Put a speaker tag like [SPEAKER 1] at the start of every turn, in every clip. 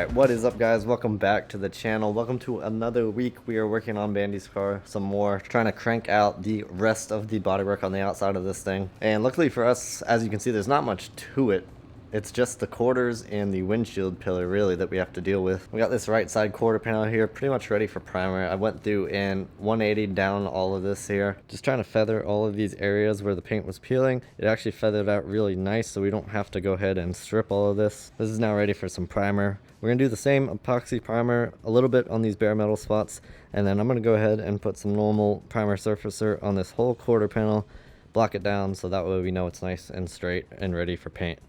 [SPEAKER 1] Alright, what is up guys? Welcome back to the channel. Welcome to another week. We are working on Bandy's car some more, trying to crank out the rest of the bodywork on the outside of this thing. And luckily for us, as you can see, there's not much to it. It's just the quarters and the windshield pillar really that we have to deal with. We got this right side quarter panel here pretty much ready for primer. I went through and 180 down all of this here, just trying to feather all of these areas where the paint was peeling. It actually feathered out really nice, so we don't have to go ahead and strip all of this. This is now ready for some primer. We're gonna do the same epoxy primer a little bit on these bare metal spots, and then I'm gonna go ahead and put some normal primer surfacer on this whole quarter panel, block it down so that way we know it's nice and straight and ready for paint.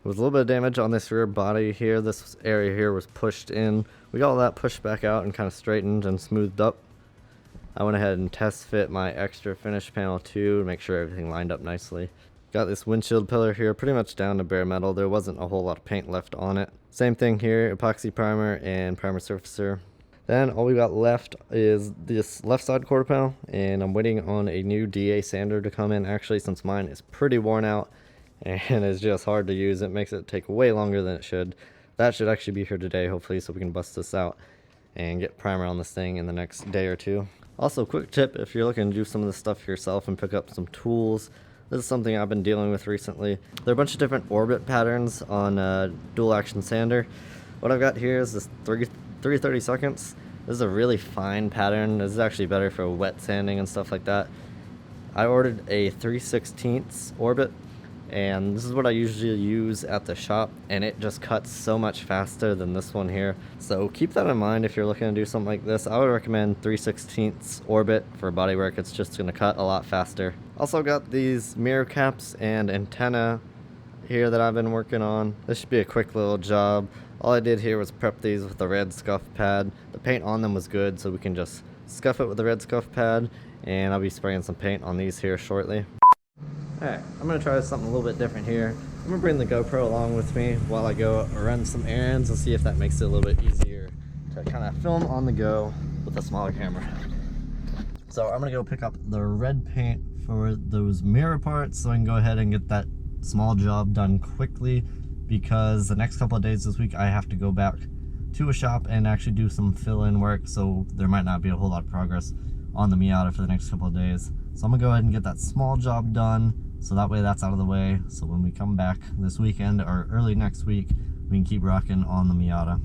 [SPEAKER 1] There was a little bit of damage on this rear body here. This area here was pushed in. We got all that pushed back out and kind of straightened and smoothed up. I went ahead and test fit my extra finish panel too to make sure everything lined up nicely. Got this windshield pillar here pretty much down to bare metal. There wasn't a whole lot of paint left on it. Same thing here, epoxy primer and primer surfacer. Then all we got left is this left side quarter panel, and I'm waiting on a new DA sander to come in actually, since mine is pretty worn out and it's just hard to use. It makes it take way longer than it should. That should actually be here today hopefully, so we can bust this out and get primer on this thing in the next day or two. Also, quick tip, if you're looking to do some of this stuff yourself and pick up some tools, this is something I've been dealing with recently. There are a bunch of different orbit patterns on dual action sander. What I've got here is this 3/32. This is a really fine pattern. This is actually better for wet sanding and stuff like that. I ordered a 3/16 orbit, and this is what I usually use at the shop, and it just cuts so much faster than this one here. So keep that in mind if you're looking to do something like this. I would recommend 3/16 orbit for bodywork. It's just going to cut a lot faster. Also got these mirror caps and antenna here that I've been working on. This should be a quick little job. All I did here was prep these with a red scuff pad. The paint on them was good, so we can just scuff it with the red scuff pad, and I'll be spraying some paint on these here shortly. Alright, I'm going to try something a little bit different here. I'm going to bring the GoPro along with me while I go run some errands and see if that makes it a little bit easier to kind of film on the go with a smaller camera. So I'm going to go pick up the red paint for those mirror parts so I can go ahead and get that small job done quickly, because the next couple of days this week I have to go back to a shop and actually do some fill-in work, so there might not be a whole lot of progress on the Miata for the next couple of days. So I'm going to go ahead and get that small job done, so that way that's out of the way, so when we come back this weekend or early next week, we can keep rocking on the Miata.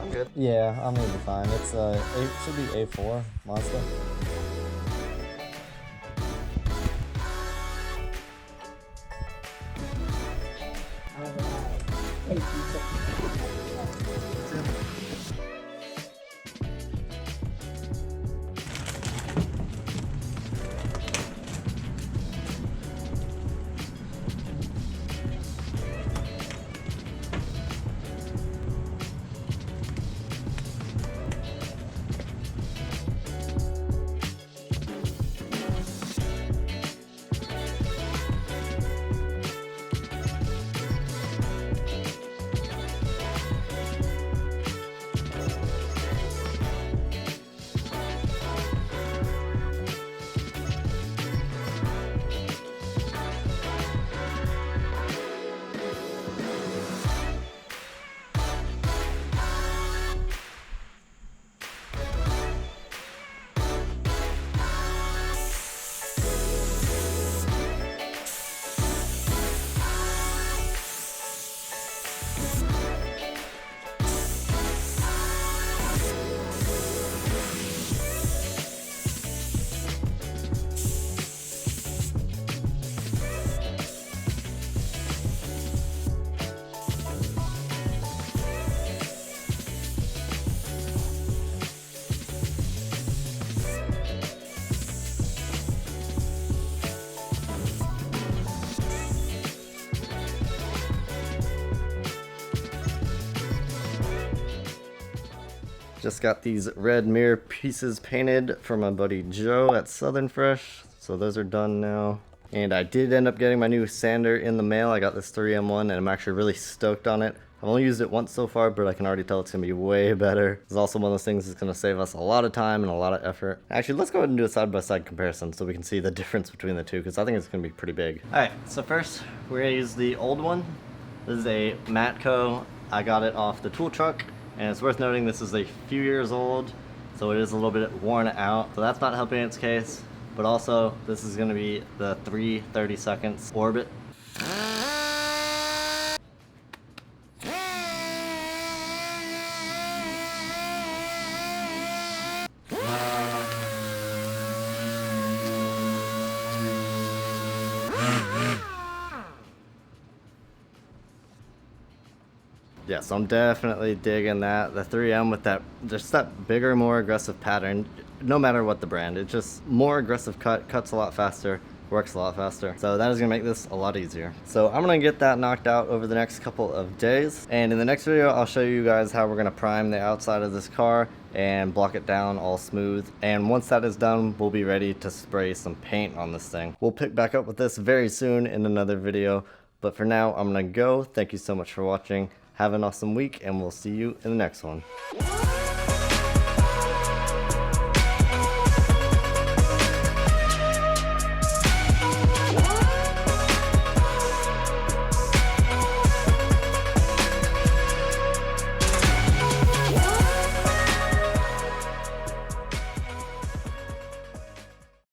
[SPEAKER 1] I'm good. Yeah, I'm gonna be fine. It's it should be A4 Mazda. Just got these red mirror pieces painted from my buddy Joe at Southern Fresh, so those are done now. And I did end up getting my new sander in the mail. I got this 3M1 and I'm actually really stoked on it. I've only used it once so far, but I can already tell it's gonna be way better. It's also one of those things that's gonna save us a lot of time and a lot of effort. Actually, let's go ahead and do a side-by-side comparison so we can see the difference between the two, because I think it's gonna be pretty big. Alright, so first, we're gonna use the old one. This is a Matco. I got it off the tool truck, and it's worth noting this is a few years old, so it is a little bit worn out. So that's not helping its case, but also this is gonna be the 3/32 seconds orbit. Yeah, so I'm definitely digging that. The 3M with that, just that bigger, more aggressive pattern, no matter what the brand. It's just more aggressive cut, cuts a lot faster, works a lot faster. So that is gonna make this a lot easier. So I'm gonna get that knocked out over the next couple of days. And in the next video, I'll show you guys how we're gonna prime the outside of this car and block it down all smooth. And once that is done, we'll be ready to spray some paint on this thing. We'll pick back up with this very soon in another video. But for now, I'm gonna go. Thank you so much for watching. Have an awesome week, and we'll see you in the next one.